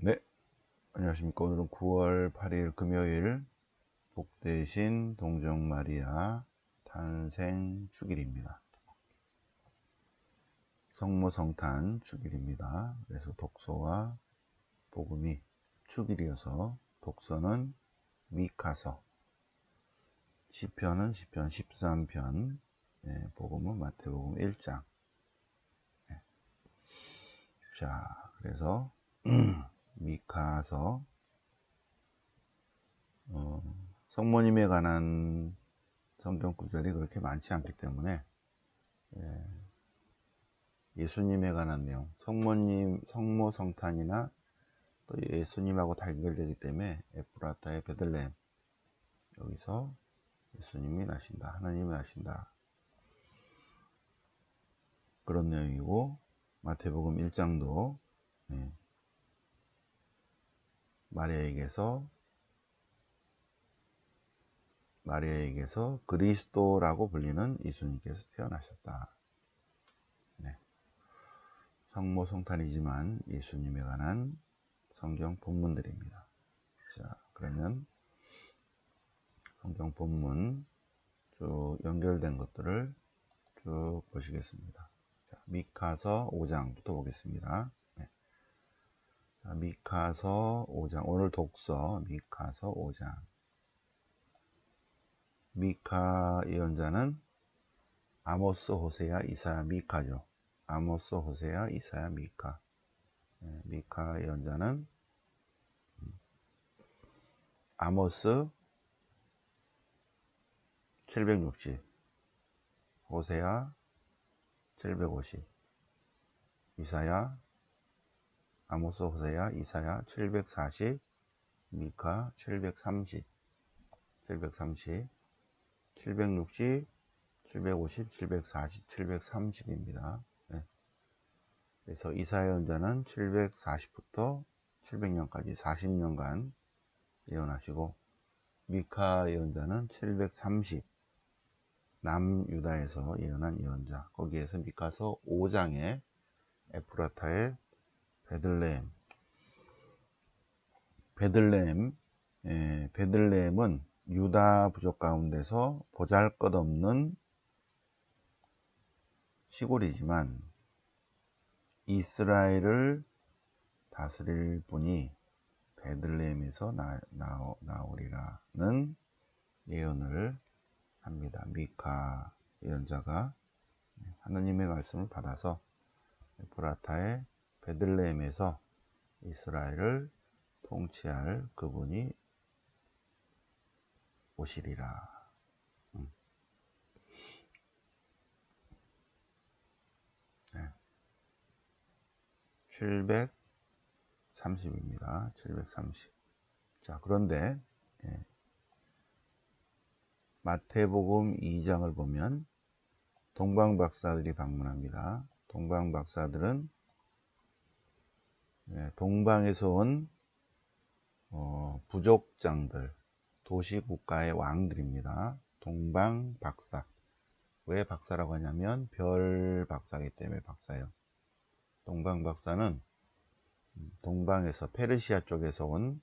네, 안녕하십니까. 오늘은 9월 8일 금요일 복되신 동정마리아 탄생 주일입니다. 성모성탄 주일입니다. 그래서 독서와 복음이 주일이어서 독서는 미카서, 시편은 시편 13편, 복음은 마태복음 1장. 자, 그래서 미카서 성모님에 관한 성경 구절이 그렇게 많지 않기 때문에 예수님에 관한 내용, 성모님, 성모 성탄이나 또 예수님하고 다 연결되기 때문에 에프라타의 베들레헴, 여기서 예수님이 나신다, 하나님이 나신다, 그런 내용이고, 마태복음 1장도 마리아에게서 그리스도라고 불리는 예수님께서 태어나셨다. 성모 성탄이지만 예수님에 관한 성경 본문들입니다. 자, 그러면 성경 본문 쭉 연결된 것들을 쭉 보시겠습니다. 자, 미카서 5장부터 보겠습니다. 자, 미카서 5장, 오늘 독서 미카서 5장. 미카 예언자는 아모스, 호세야, 이사야, 미카죠. 아모스, 호세야, 이사야, 미카. 미카 예언자는 아모스 760, 호세야 750, 이사야, 아모스, 호세야, 이사야 740, 미카 730, 760, 750, 740, 730입니다. 그래서 이사야 예언자는 740부터 700년까지 40년간 예언하시고, 미카 예언자는 730, 남유다에서 예언한 예언자, 거기에서 미카서 5장에 에프라타의 베들레헴은 유다 부족 가운데서 보잘것없는 시골이지만 이스라엘을 다스릴 분이 베들레헴에서 나오리라는 예언을 합니다. 미카 예언자가 하느님의 말씀을 받아서 에프라타의 베들레헴에서 이스라엘을 통치할 그분이 오시리라. 730입니다. 730. 자, 그런데 마태복음 2장을 보면 동방박사들이 방문합니다. 동방박사들은 동방에서 온 부족장들, 도시국가의 왕들입니다. 동방박사. 왜 박사라고 하냐면 별 박사이기 때문에 박사예요. 동방박사는 동방에서 페르시아 쪽에서 온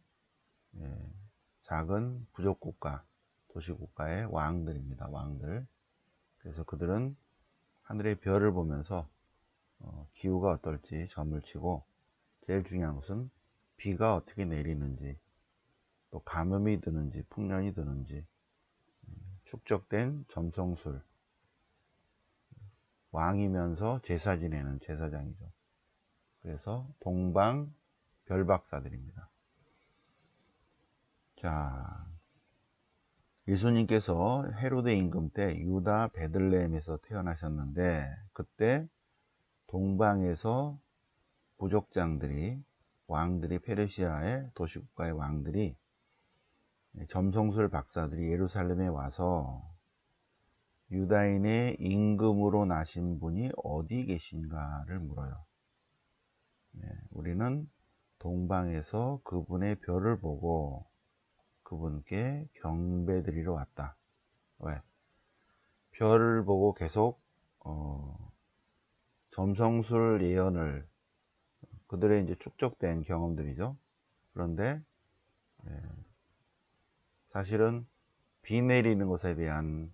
작은 부족국가, 도시국가의 왕들입니다. 왕들. 그래서 그들은 하늘의 별을 보면서 기후가 어떨지 점을 치고, 제일 중요한 것은 비가 어떻게 내리는지, 또 가뭄이 드는지 풍년이 드는지 축적된 점성술, 왕이면서 제사 지내는 제사장이죠. 그래서 동방 별박사들입니다. 자, 예수님께서 헤로데 임금 때 유다 베들레헴에서 태어나셨는데, 그때 동방에서 부족장들이, 왕들이, 페르시아의 도시국가의 왕들이, 점성술 박사들이 예루살렘에 와서 유다인의 임금으로 나신 분이 어디 계신가를 물어요. 우리는 동방에서 그분의 별을 보고 그분께 경배드리러 왔다. 왜? 별을 보고 계속 점성술 예언을 그들의 이제 축적된 경험들이죠. 그런데 사실은 비 내리는 것에 대한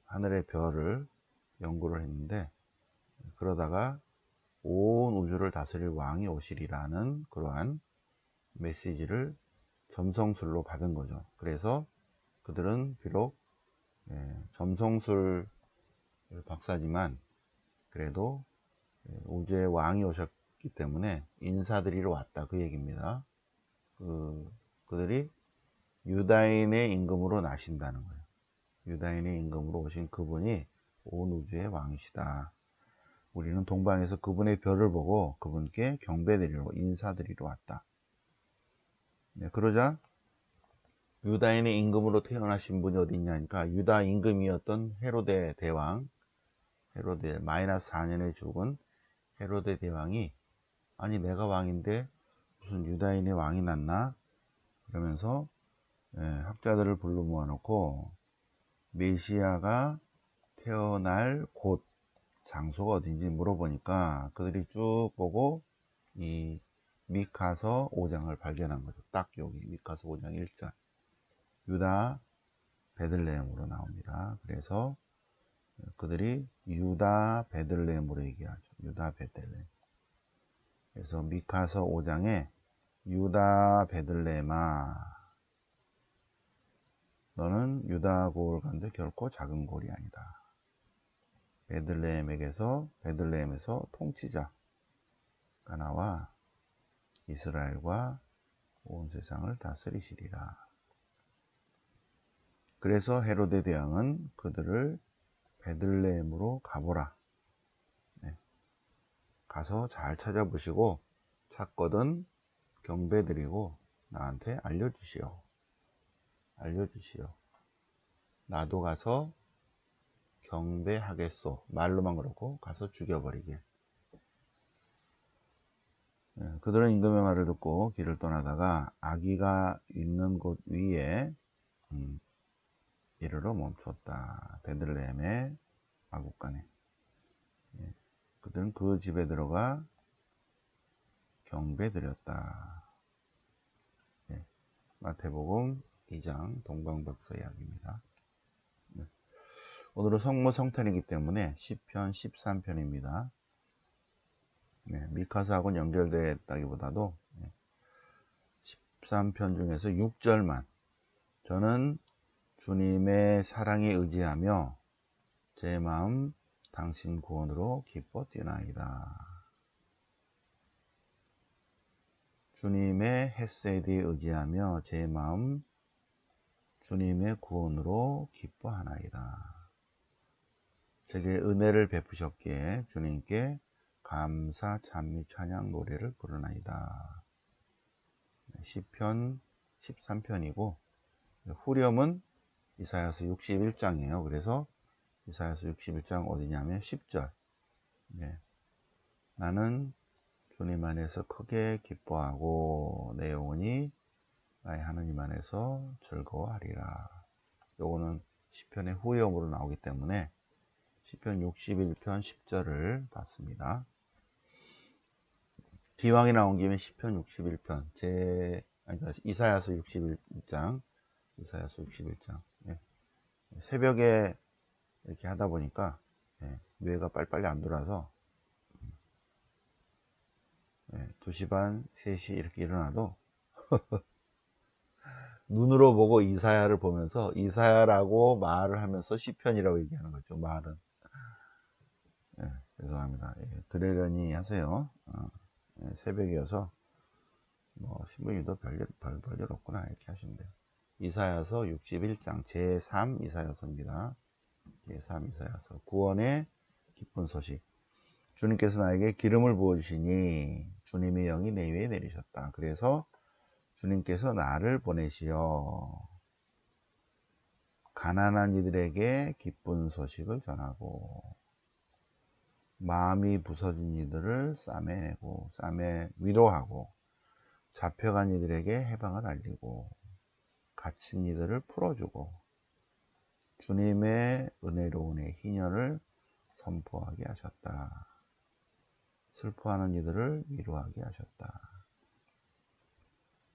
하늘의 별을 연구를 했는데, 그러다가 온 우주를 다스릴 왕이 오시리라는 그러한 메시지를 점성술로 받은 거죠. 그래서 그들은 비록 점성술 박사지만 그래도 우주의 왕이 오셨기 때문에 인사드리러 왔다, 그 얘기입니다. 그들이 유다인의 임금으로 나신다는 거예요. 유다인의 임금으로 오신 그분이 온 우주의 왕이시다. 우리는 동방에서 그분의 별을 보고 그분께 경배드리러, 인사드리러 왔다. 그러자 유다인의 임금으로 태어나신 분이 어디 있냐니까, 유다 임금이었던 헤로데 대왕, 헤로데 마이너스 4년에 죽은 헤로데 대왕이, 아니 내가 왕인데 무슨 유다인의 왕이 났나? 그러면서 학자들을 불러 모아놓고 메시아가 태어날 곳, 장소가 어딘지 물어보니까 그들이 쭉 보고 이 미카서 5장을 발견한 거죠. 딱 여기 미카서 5장 1절 유다 베들레헴으로 나옵니다. 그래서 그들이 유다 베들레헴으로 얘기하죠. 유다 베들레헴. 그래서 미카서 5장에 유다 베들레헴아, 너는 유다 고을 가운데 결코 작은 골이 아니다. 베들레헴에서 통치자가 나와 이스라엘과 온 세상을 다스리시리라. 그래서 헤로데 대왕은 그들을 베들레헴으로 가보라, 가서 잘 찾아보시고 찾거든 경배드리고 나한테 알려주시오. 나도 가서 경배하겠소. 말로만 그렇고 가서 죽여버리게. 그들은 임금의 말을 듣고 길을 떠나다가 아기가 있는 곳 위에 이르러 멈췄다. 베들레헴의 마국간에. 그들은 그 집에 들어가 경배드렸다. 마태복음 2장 동방박사 이야기입니다. 오늘은 성모 성탄이기 때문에 시편 13편입니다. 미카사하고는 연결됐다기보다도 13편 중에서 6절만, 저는 주님의 사랑에 의지하며 제 마음 당신 구원으로 기뻐 뛰나이다. 주님의 헤세드에 의지하며 제 마음 주님의 구원으로 기뻐하나이다. 제게 은혜를 베푸셨기에 주님께 감사 찬미 찬양 노래를 부르나이다. 시편 13편이고 후렴은 이사야서 61장이에요. 그래서 이사야서 61장 어디냐면 10절. 나는 주님 안에서 크게 기뻐하고 내 영혼이 나의 하느님 안에서 즐거워하리라. 요거는 시편의 후렴으로 나오기 때문에 시편 61편 10절을 봤습니다. 기왕이 나온 김에 시편 61편 이사야서 61장 새벽에 이렇게 하다 보니까 뇌가 빨리빨리 안 돌아서 2시 반, 3시 이렇게 일어나도 눈으로 보고 이사야를 보면서 이사야라고 말을 하면서 시편이라고 얘기하는 거죠. 말은. 죄송합니다. 그러려니 하세요. 새벽이어서 뭐 신부님도 별일 없구나 이렇게 하시면 돼요. 이사야서 61장 제3 이사야서입니다. 제3 이사야서. 구원의 기쁜 소식. 주님께서 나에게 기름을 부어주시니 주님의 영이 내 위에 내리셨다. 그래서 주님께서 나를 보내시어 가난한 이들에게 기쁜 소식을 전하고 마음이 부서진 이들을 싸매 위로하고 잡혀간 이들에게 해방을 알리고 갇힌 이들을 풀어주고 주님의 은혜로운 희년을 선포하게 하셨다. 슬퍼하는 이들을 위로하게 하셨다.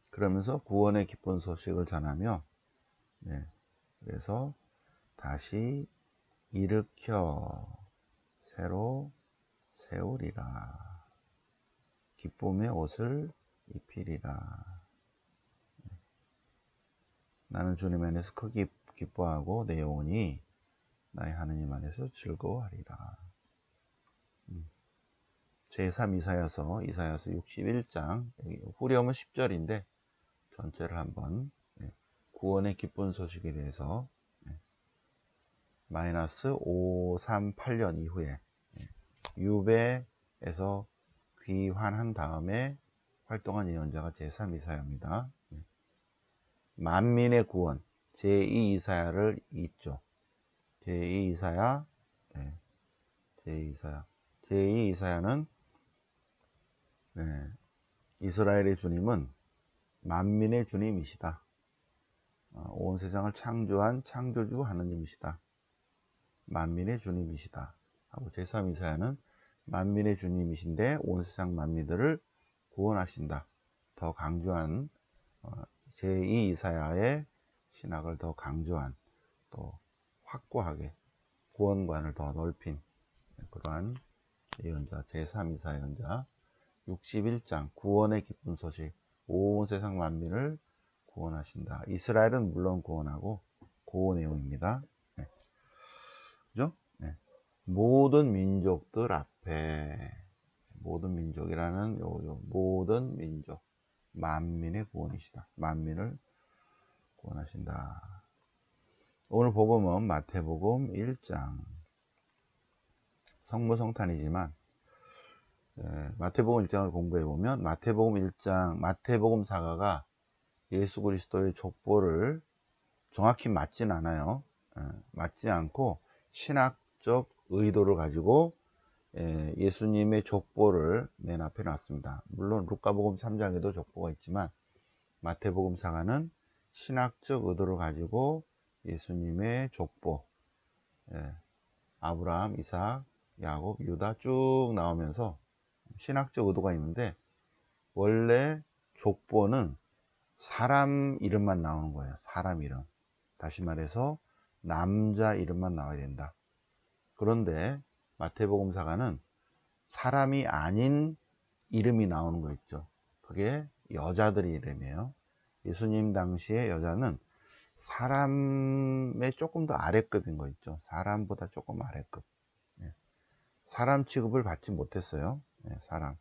그러면서 구원의 기쁜 소식을 전하며, 네, 그래서 다시 일으켜 새로 세우리라. 기쁨의 옷을 입히리라. 나는 주님 안에서 크게 기뻐하고 내 영혼이 나의 하느님 안에서 즐거워하리라. 제3 이사야서 61장, 여기 후렴은 10절인데 전체를 한번, 구원의 기쁜 소식에 대해서 마이너스 538년 이후에 유배에서 귀환한 다음에 활동한 예언자가 제3 이사야입니다. 만민의 구원, 제2 이사야를 잇죠. 제2 이사야, 제2 이사야는 이스라엘의 주님은 만민의 주님이시다. 온 세상을 창조한 창조주 하느님이시다. 만민의 주님이시다. 하고 제3 이사야는 만민의 주님이신데 온 세상 만민들을 구원하신다. 더 강조한 제2 이사야의 신학을 더 강조한, 또 확고하게 구원관을 더 넓힌 그러한 예언자, 제3 이사야 예언자 61장 구원의 기쁜 소식, 온 세상 만민을 구원하신다. 이스라엘은 물론 구원하고 그 내용입니다. 그죠? 모든 민족들 앞에, 모든 민족이라는 모든 민족, 만민의 구원이시다. 만민을 구원하신다. 오늘 복음은 마태복음 1장. 성모성탄이지만 마태복음 1장을 공부해보면 마태복음 1장, 마태복음 사가가 예수 그리스도의 족보를 정확히 맞진 않아요. 맞지 않고 신학적 의도를 가지고 예수님의 족보를 맨 앞에 놨습니다. 물론 루카복음 3장에도 족보가 있지만 마태복음 사가는 신학적 의도를 가지고 예수님의 족보, 아브라함, 이삭, 야곱, 유다 쭉 나오면서 신학적 의도가 있는데, 원래 족보는 사람 이름만 나오는 거예요. 사람 이름. 다시 말해서 남자 이름만 나와야 된다. 그런데 마태복음사가는 사람이 아닌 이름이 나오는 거 있죠. 그게 여자들의 이름이에요. 예수님 당시의 여자는 사람의 조금 더 아래급인 거 있죠. 사람보다 조금 아래급. 사람 취급을 받지 못했어요. 사람.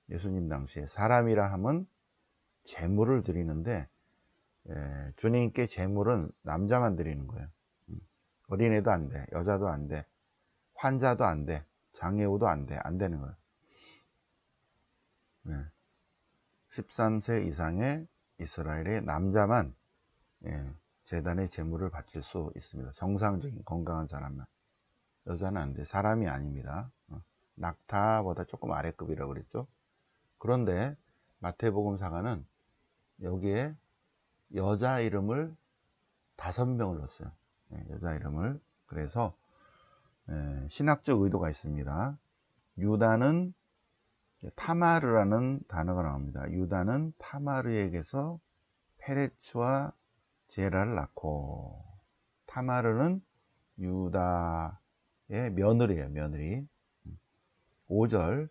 예수님 당시에 사람이라 하면 제물을 드리는데, 주님께 제물은 남자만 드리는 거예요. 어린애도 안 돼, 여자도 안 돼, 환자도 안 돼, 장애우도 안 돼, 안 되는 거예요. 13세 이상의 이스라엘의 남자만 제단의 제물을 바칠 수 있습니다. 정상적인 건강한 사람만. 여자는 안 돼. 사람이 아닙니다. 낙타보다 조금 아래급이라고 그랬죠. 그런데 마태복음 사가는 여기에 여자 이름을 5명을 넣었어요. 여자 이름을. 그래서 신학적 의도가 있습니다. 유다는 타마르라는 단어가 나옵니다. 유다는 타마르에게서 페레츠와 제라를 낳고, 타마르는 유다의 며느리예요. 며느리. 5절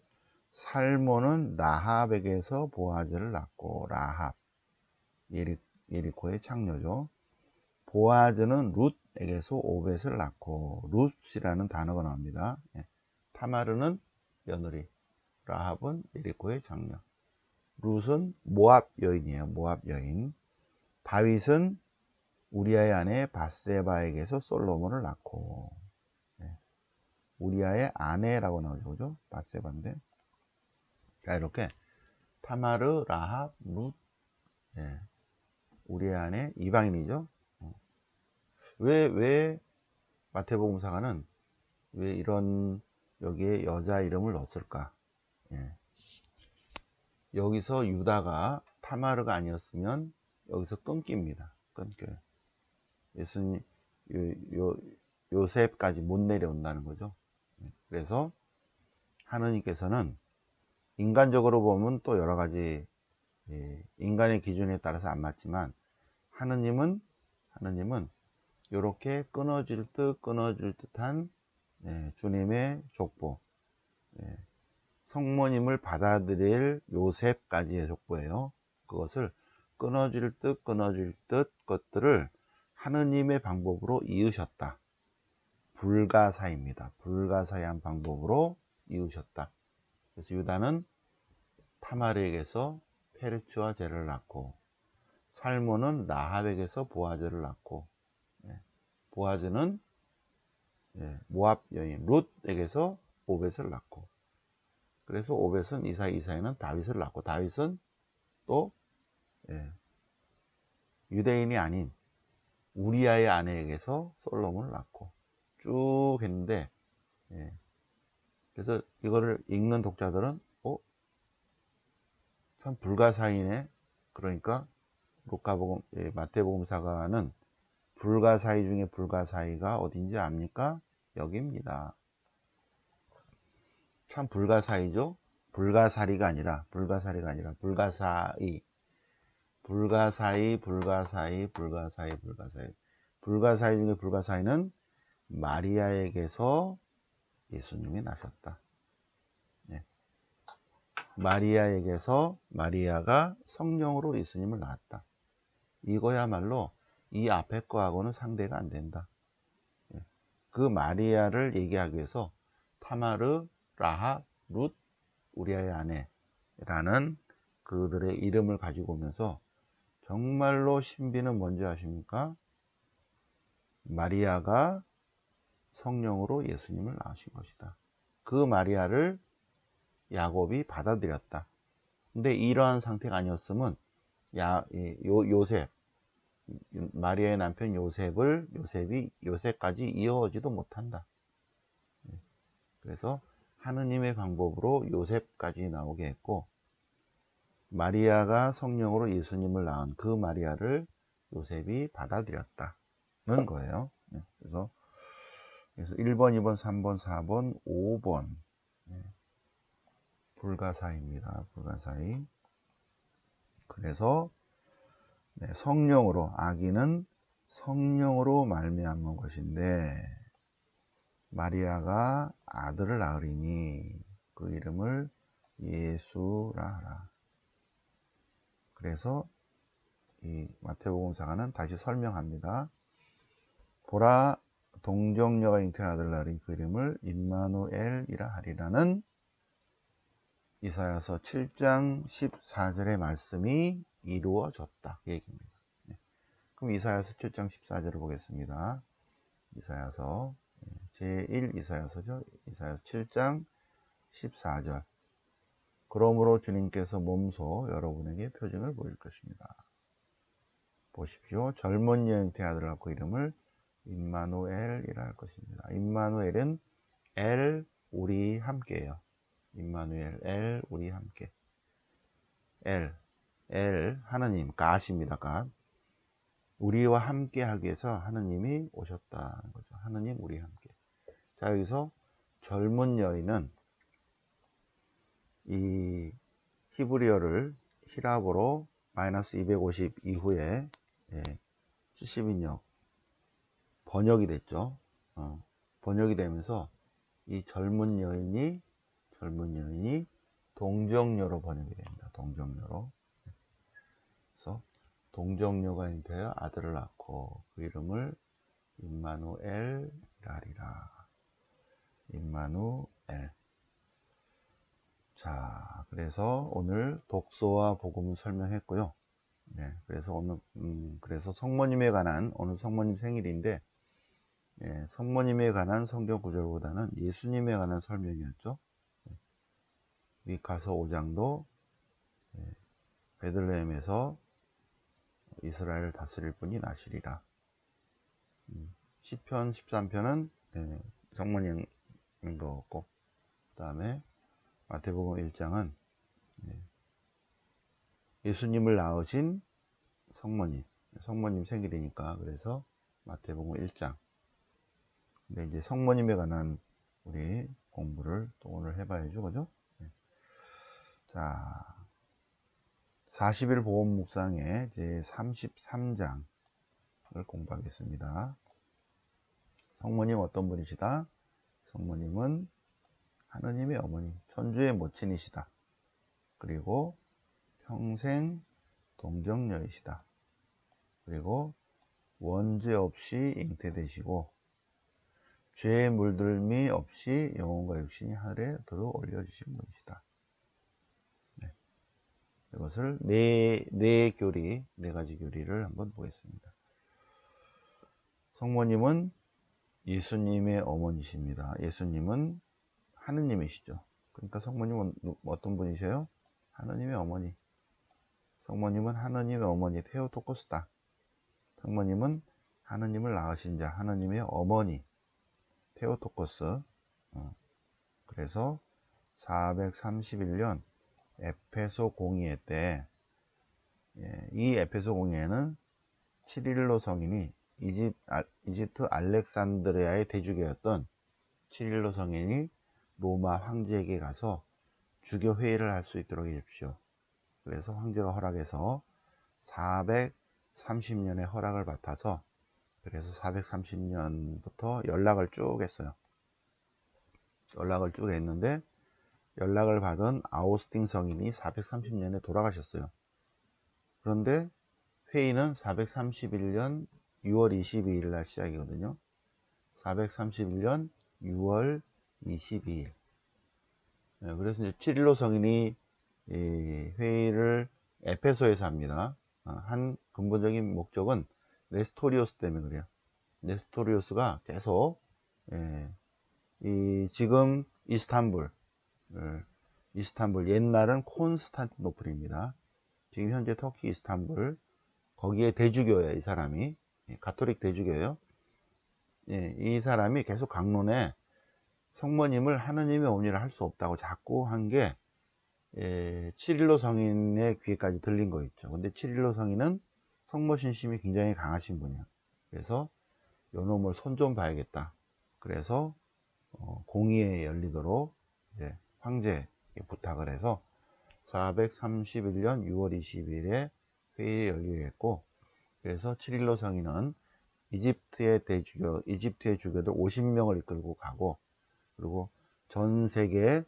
살모는 라합에게서 보아즈를 낳고, 라합 예리코의 창녀죠. 보아즈는 룻에게서 오벳을 낳고, 룻이라는 단어가 나옵니다. 타마르는 며느리, 라합은 예리코의 장녀, 룻은 모압 여인이에요. 모압 여인. 다윗은 우리아의 아내 바세바에게서 솔로몬을 낳고, 우리아의 아내라고 나오죠. 그죠? 바세바인데. 자, 이렇게 타마르, 라합, 룻, 우리아의 아내 이방인이죠. 왜 마태복음사가는 왜 이런 여기에 여자 이름을 넣었을까? 여기서 유다가 타마르가 아니었으면 여기서 끊깁니다. 끊겨요. 예수님 요셉까지 못 내려온다는 거죠. 그래서 하느님께서는 인간적으로 보면 또 여러 가지 인간의 기준에 따라서 안 맞지만 하느님은 이렇게 끊어질 듯한 주님의 족보, 성모님을 받아들일 요셉까지의 족보예요. 그것을 끊어질 듯 것들을 하느님의 방법으로 이으셨다. 불가사입니다. 불가사의한 방법으로 이으셨다. 그래서 유다는 타마르에게서 페르츠와 젤을 낳고, 살몬은 라합에게서 보아즈를 낳고, 보아즈는 모압 여인 룻에게서 오벳을 낳고, 그래서 오벳은 이사이는 다윗을 낳고, 다윗은 또 유대인이 아닌 우리아의 아내에게서 솔로몬을 낳고 쭉 했는데, 그래서 이거를 읽는 독자들은 참 불가사의네. 그러니까 루카복음, 마태복음사가는 불가사의 중에 불가사의가 어딘지 압니까? 여기입니다. 참 불가사의죠. 불가사리가 아니라 불가사의. 불가사의 중에 불가사의는 마리아에게서 예수님이 나셨다. 마리아에게서 마리아가 성령으로 예수님을 낳았다. 이거야말로 이 앞에 거하고는 상대가 안 된다. 그 마리아를 얘기하기 위해서 타마르, 라합, 룻, 우리아의 아내라는 그들의 이름을 가지고 오면서 정말로 신비는 뭔지 아십니까? 마리아가 성령으로 예수님을 낳으신 것이다. 그 마리아를 야곱이 받아들였다. 근데 이러한 상태가 아니었으면 요셉, 마리아의 남편 요셉까지 이어오지도 못한다. 그래서 하느님의 방법으로 요셉까지 나오게 했고, 마리아가 성령으로 예수님을 낳은 그 마리아를 요셉이 받아들였다는 거예요. 그래서 1번, 2번, 3번, 4번, 5번 불가사의입니다. 불가사의. 그래서 성령으로, 아기는 성령으로 말미암은 것인데 마리아가 아들을 낳으리니 그 이름을 예수라 하라. 그래서 이 마태복음사가는 다시 설명합니다. 보라, 동정녀가 잉태한 아들을 낳으리니 그 이름을 임마누엘이라 하리라는 이사야서 7장 14절의 말씀이 이루어졌다. 그 얘기입니다. 그럼 이사야서 7장 14절을 보겠습니다. 이사야서 제1 이사야서죠. 이사야서 7장 14절. 그러므로 주님께서 몸소 여러분에게 표징을 보일 것입니다. 보십시오. 젊은 여인의 아들을 낳고 이름을 임마누엘이라 할 것입니다. 임마누엘은 엘 우리 함께예요. 임마누엘 엘 우리 함께. 엘 하느님, 갓입니다. 갓. 우리와 함께 하기 위해서 하느님이 오셨다는 거죠. 하느님 우리 함께. 자, 여기서 젊은 여인은 이 히브리어를 히랍어로 마이너스 250 이후에 70인역 번역이 됐죠. 번역이 되면서 이 젊은 여인이 동정녀로 번역이 됩니다. 동정녀로. 그래서 동정녀가 잉태하여 아들을 낳고 그 이름을 임마누엘이라 하리라. 임마누엘. 자, 그래서 오늘 독소와 복음을 설명했고요. 그래서 오늘 그래서 성모님에 관한, 오늘 성모님 생일인데 성모님에 관한 성경 구절보다는 예수님에 관한 설명이었죠. 미가서 5장도 베들레헴에서 이스라엘을 다스릴 분이 나시리라. 시편 13편은 성모님 거고, 그 다음에 마태복음 1장은 예수님을 낳으신 성모님 생일이니까 그래서 마태복음 1장. 근데 이제 성모님에 관한 우리 공부를 또 오늘 해봐야죠, 그죠? 자, 40일 보험묵상의 제 33장을 공부하겠습니다. 성모님 어떤 분이시다? 성모님은 하느님의 어머니, 천주의 모친이시다. 그리고 평생 동정녀이시다. 그리고 원죄 없이 잉태되시고 죄의 물들미 없이 영혼과 육신이 하늘에 들어 올려주신 분이시다. 네. 이것을 네 가지 교리를 한번 보겠습니다. 성모님은 예수님의 어머니십니다. 예수님은 하느님이시죠. 그러니까 성모님은 어떤 분이세요? 하느님의 어머니. 성모님은 하느님의 어머니 테오토코스다. 성모님은 하느님을 낳으신 자, 하느님의 어머니 테오토코스. 그래서 431년 에페소 공의회 때, 이 에페소 공의회는 치릴로 성인이 이집트 알렉산드리아의 대주교였던 치릴로 성인이 로마 황제에게 가서 주교 회의를 할 수 있도록 해주십시오. 그래서 황제가 허락해서 430년의 허락을 받아서, 그래서 430년부터 연락을 쭉 했어요. 연락을 쭉 했는데 연락을 받은 아우스틴 성인이 430년에 돌아가셨어요. 그런데 회의는 431년 6월 22일 날 시작이거든요. 431년 6월 22일. 그래서 이제 치릴로 성인이 이 회의를 에페소에서 합니다. 한 근본적인 목적은 네스토리오스 때문에 그래요. 네스토리오스가 계속 지금 이스탄불 옛날은 콘스탄티노플입니다. 지금 현재 터키 이스탄불, 거기에 대주교예요. 이 사람이 가톨릭 대주교예요. 이 사람이 계속 강론해 성모님을 하느님의 어머니를 할 수 없다고 자꾸 한 게 치릴로 성인의 귀에까지 들린 거 있죠. 근데 치릴로 성인은 성모 신심이 굉장히 강하신 분이야. 그래서 요놈을 손 좀 봐야겠다. 그래서 공의회 열리도록 이제 황제에게 부탁을 해서 431년 6월 20일에 회의를 열리게 했고, 그래서 치릴로 성인은 이집트의 주교들 50명을 이끌고 가고, 그리고 전 세계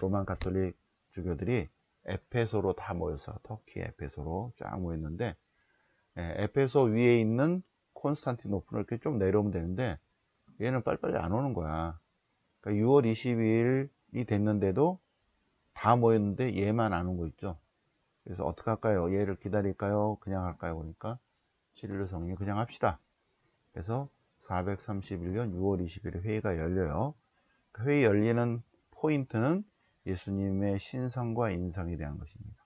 로만 가톨릭 주교들이 에페소로 다 모여서, 터키 에페소로 쫙 모였는데, 에페소 위에 있는 콘스탄티노플을 이렇게 좀 내려오면 되는데 얘는 빨리빨리 안 오는 거야. 그러니까 6월 22일이 됐는데도 다 모였는데 얘만 안 온 거 있죠. 그래서 어떻게 할까요? 얘를 기다릴까요? 그냥 할까요? 그러니까 치릴로 성인이 그냥 합시다. 그래서 431년 6월 20일에 회의가 열려요. 회의 열리는 포인트는 예수님의 신성과 인성에 대한 것입니다.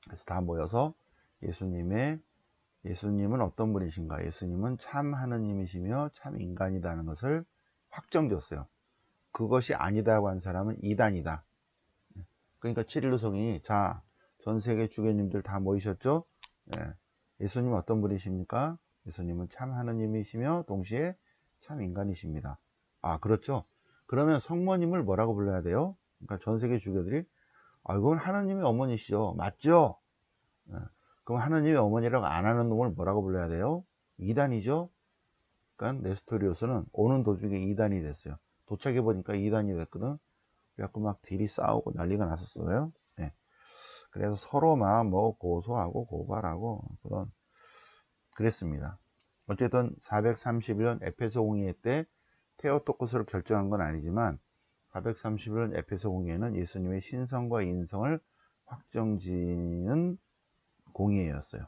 그래서 다 모여서 예수님은 어떤 분이신가? 예수님은 참 하느님이시며 참 인간이다는 것을 확정지었어요. 그것이 아니다고 한 사람은 이단이다. 그러니까 치릴로 성인이, 자, 전 세계 주교님들 다 모이셨죠? 예수님은 어떤 분이십니까? 예수님은 참 하느님이시며 동시에 참 인간이십니다. 아, 그렇죠. 그러면 성모님을 뭐라고 불러야 돼요? 그러니까 전 세계 주교들이, 이건 하느님의 어머니시죠. 맞죠? 그럼 하느님의 어머니라고 안 하는 놈을 뭐라고 불러야 돼요? 이단이죠. 그러니까 네스토리오스는 오는 도중에 이단이 됐어요. 도착해 보니까 이단이 됐거든. 그래갖고 막 딜이 싸우고 난리가 났었어요. 그래서 서로 막 뭐 고소하고 고발하고 그랬습니다. 어쨌든 431년 에페소 공의회 때 테오토코스를 결정한 건 아니지만 431년 에페소 공의회는 예수님의 신성과 인성을 확정지는 공의회였어요.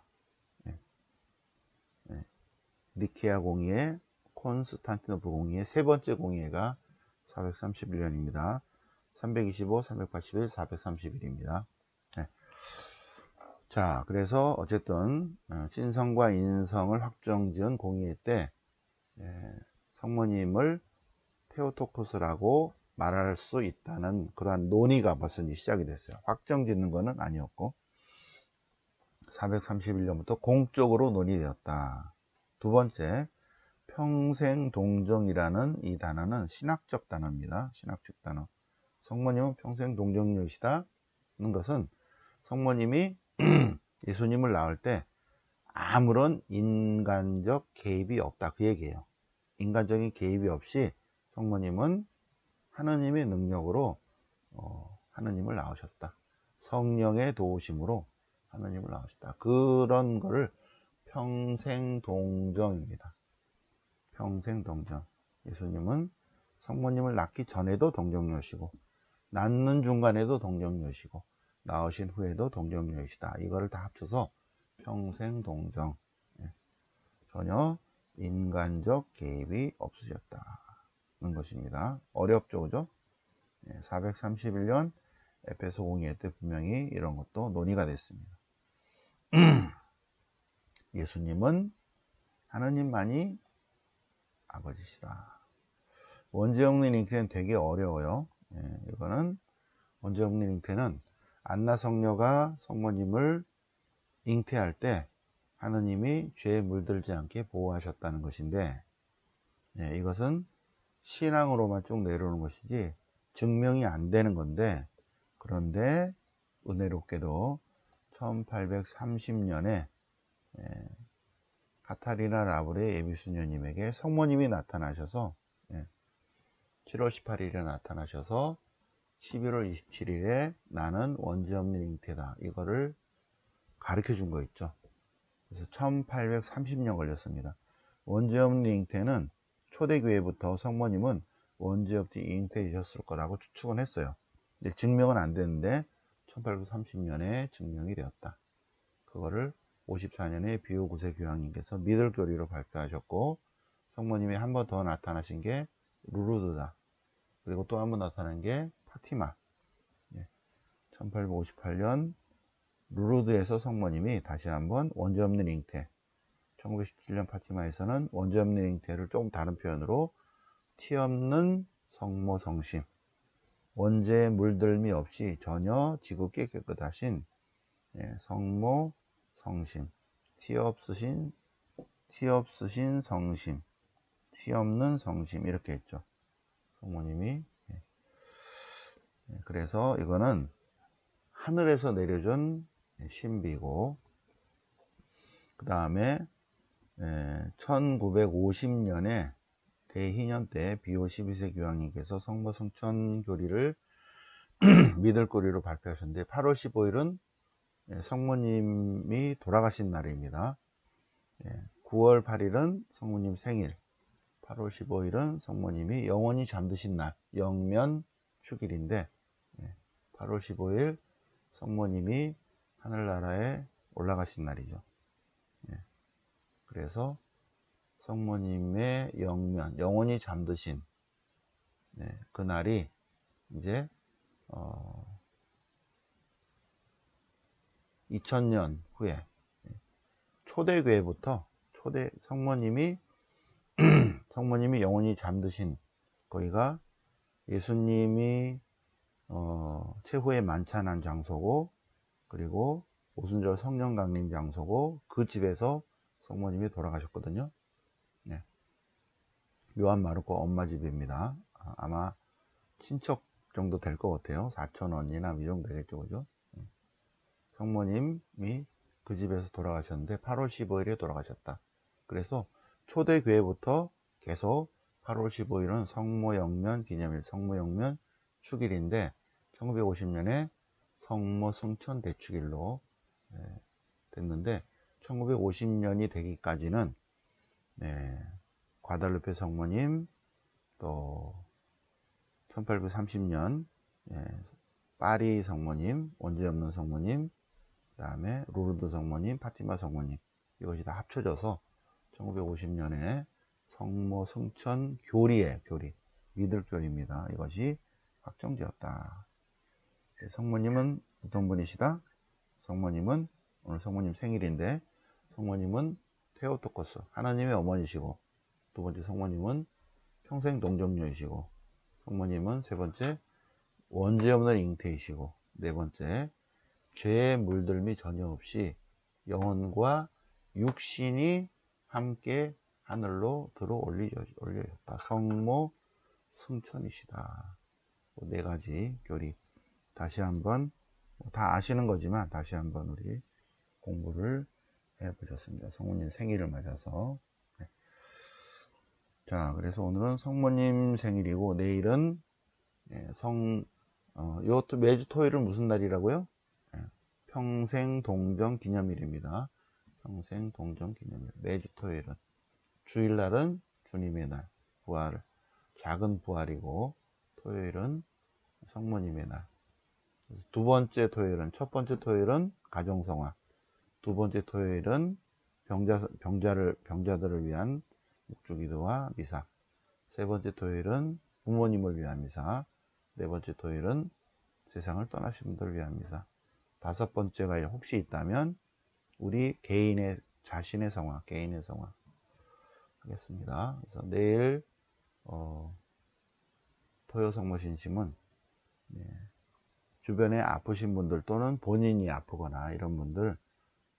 니케아 공의회, 콘스탄티노플 공의회, 세 번째 공의회가 431년입니다. 325, 381, 431입니다. 자, 그래서 어쨌든 신성과 인성을 확정지은 공의회 때 성모님을 테오토코스라고 말할 수 있다는 그러한 논의가 벌써 시작이 됐어요. 확정짓는 것은 아니었고 431년부터 공적으로 논의되었다. 두 번째, 평생 동정이라는 이 단어는 신학적 단어입니다. 신학적 단어. 성모님은 평생 동정녀이시다. 것은 성모님이 예수님을 낳을 때 아무런 인간적 개입이 없다, 그 얘기예요. 인간적인 개입이 없이 성모님은 하느님의 능력으로 하느님을 낳으셨다. 성령의 도우심으로 하느님을 낳으셨다. 그런 거를 평생동정입니다. 평생동정. 예수님은 성모님을 낳기 전에도 동정녀시고 낳는 중간에도 동정녀시고 낳으신 후에도 동정녀이시다. 이거를 다 합쳐서 평생동정. 전혀 인간적 개입이 없으셨다는 것입니다. 어렵죠, 그죠? 431년 에베소 공의회 때 분명히 이런 것도 논의가 됐습니다. 예수님은 하느님만이 아버지시다. 원죄형린 잉태는 되게 어려워요. 이거는 원죄형린 잉태는 안나 성녀가 성모님을 잉태할 때 하느님이 죄에 물들지 않게 보호하셨다는 것인데, 이것은 신앙으로만 쭉 내려오는 것이지 증명이 안 되는 건데, 그런데 은혜롭게도 1830년에 카타리나 라브레 예비수녀님에게 성모님이 나타나셔서 7월 18일에 나타나셔서 11월 27일에 나는 원죄 없는 잉태다, 이거를 가르쳐 준 거 있죠. 그래서 1830년 걸렸습니다. 원죄 없는 잉태는 초대교회부터 성모님은 원죄 없이 잉태이셨을 거라고 추측은 했어요. 근데 증명은 안 되는데 1830년에 증명이 되었다. 그거를 54년에 비오 9세 교황님께서 미들교리로 발표하셨고, 성모님이 한 번 더 나타나신 게 루르드다. 그리고 또 한 번 나타난 게 파티마. 1858년 루르드에서 성모님이 다시 한번 원죄 없는 잉태, 1917년 파티마에서는 원죄 없는 잉태를 조금 다른 표현으로 티 없는 성모 성심, 원죄 물들미 없이 전혀 지극히 깨끗하신 성모 성심, 티 없으신 성심, 티 없는 성심, 이렇게 했죠, 성모님이. 그래서 이거는 하늘에서 내려준 신비고, 그 다음에 1950년에 대희년 때 비오 12세 교황님께서 성모 성천 교리를 미들거리로 발표하셨는데, 8월 15일은 성모님이 돌아가신 날입니다. 9월 8일은 성모님 생일, 8월 15일은 성모님이 영원히 잠드신 날, 영면 축일인데 8월 15일 성모님이 하늘나라에 올라가신 날이죠. 그래서 성모님의 영면, 영원히 잠드신 그 날이 이제 2000년 후에 초대교회부터 성모님이 영원히 잠드신, 거기가 예수님이 최후의 만찬한 장소고, 그리고 오순절 성령 강림 장소고, 그 집에서 성모님이 돌아가셨거든요. 요한 마르코 엄마 집입니다. 아마 친척 정도 될 것 같아요. 사촌언니나 이 정도 되겠죠, 그죠? 성모님이 그 집에서 돌아가셨는데 8월 15일에 돌아가셨다. 그래서 초대교회부터 계속 8월 15일은 성모영면 기념일, 성모영면 축일인데 1950년에 성모 승천 대축일로 됐는데, 1950년이 되기까지는 과달루페 성모님, 또 1830년 파리 성모님, 원죄 없는 성모님, 그 다음에 루르드 성모님, 파티마 성모님, 이것이 다 합쳐져서 1950년에 성모 승천 교리의 교리, 미들교리입니다. 이것이 확정되었다. 성모님은 어떤 분이시다? 성모님은, 오늘 성모님 생일인데, 성모님은 테오토코스, 하나님의 어머니시고, 두 번째 성모님은 평생 동정녀이시고, 성모님은 세 번째 원죄 없는 잉태이시고, 네 번째 죄의 물들미 전혀 없이 영혼과 육신이 함께 하늘로 들어 올려졌다. 성모 승천이시다. 네 가지 교리 다시 한번 다 아시는 거지만 다시 한번 우리 공부를 해보셨습니다. 성모님 생일을 맞아서. 네. 자, 그래서 오늘은 성모님 생일이고 내일은 요것도 매주 토요일은 무슨 날이라고요? 평생 동정 기념일입니다. 평생 동정 기념일. 매주 토요일은. 주일날은 주님의 날, 부활, 작은 부활이고, 토요일은 성모님의 날. 두 번째 토요일은, 첫 번째 토요일은 가정성화, 두 번째 토요일은 병자들을 위한 묵주기도와 미사, 세 번째 토요일은 부모님을 위한 미사, 네 번째 토요일은 세상을 떠나신 분들을 위한 미사, 다섯 번째가 혹시 있다면 우리 자신의 성화, 개인의 성화 하겠습니다. 그래서 내일 토요 성모 신심은 주변에 아프신 분들 또는 본인이 아프거나 이런 분들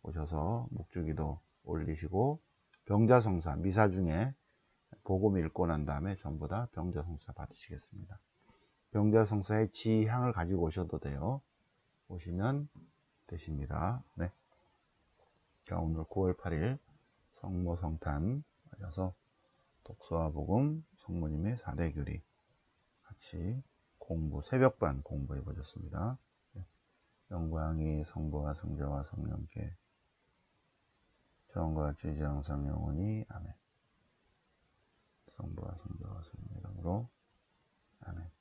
오셔서 묵주기도 올리시고, 병자성사 미사 중에 복음 읽고 난 다음에 전부 다 병자성사 받으시겠습니다. 병자성사의 지향을 가지고 오셔도 돼요. 오시면 되십니다. 네. 자, 오늘 9월 8일 성모 성탄 맞아서 독서와 복음 성모님의 4대 교리 같이 새벽반 공부해 보셨습니다. 영광이 성부와 성자와 성령께 처음과 같이 이제 항상 영원히 아멘. 성부와 성자와 성령 이름으로 아멘.